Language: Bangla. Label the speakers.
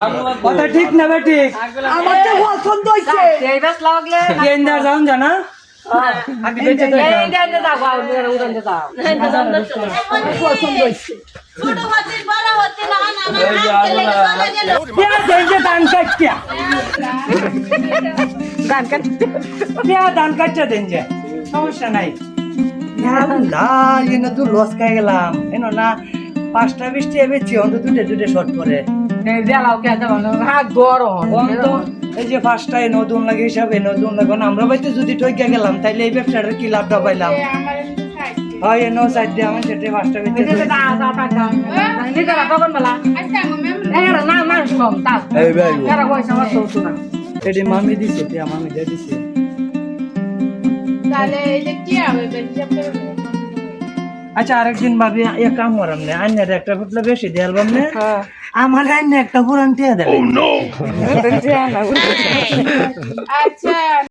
Speaker 1: কথা ঠিক না বে ঠিক
Speaker 2: আমার তো পছন্দ হইছে
Speaker 3: এই বাস লাগলে
Speaker 1: গেন্দার যাও জানা আগে বেঁচে তো
Speaker 3: এই দেন দাও গাও উড়ন দাও
Speaker 2: পছন্দ হইছে
Speaker 4: ছোট হতে বড় হতে না আমার আজকে লেগে চলে গেল
Speaker 1: क्या देंगे दान काट क्या
Speaker 3: গান কাট
Speaker 1: क्या दान काटটা দেंगे সমস্যা নাই না এনে তো লস খাই গেলাম এনো না 5টা 20টা বেচি অন্ত দুটে শর্ট করে
Speaker 3: এই দেলাও কে দাও না গরম
Speaker 1: অন্ত এই যে 5টা নতুন লাগে হিসাবে নতুন লাগানো আমরা বাইতে যদি ঠকে গেলাম তাইলে এই ব্যবসাটার কি লাভটা পাইলাম হয় এনো সাইড দিয়ে আমি সেটা 5টা বেচে
Speaker 3: এই দা দা টাকা নি করা তখন বলা এরা না মানুষ কম তা
Speaker 1: এই ভাই
Speaker 3: এরা পয়সা আমার তো না
Speaker 1: এটি মামি দিছে তে মামি দিয়ে দিছে
Speaker 4: তাহলে এটা কি হবে বেঞ্জাম করে
Speaker 1: আচ্ছা আরেকদিন ভাবি এক কাম করাম না আইনের একটা ফুটলা বেশি দিয়ে অ্যালবাম নে আমার আইনে একটা পুরান টিয়া দেবে
Speaker 4: আচ্ছা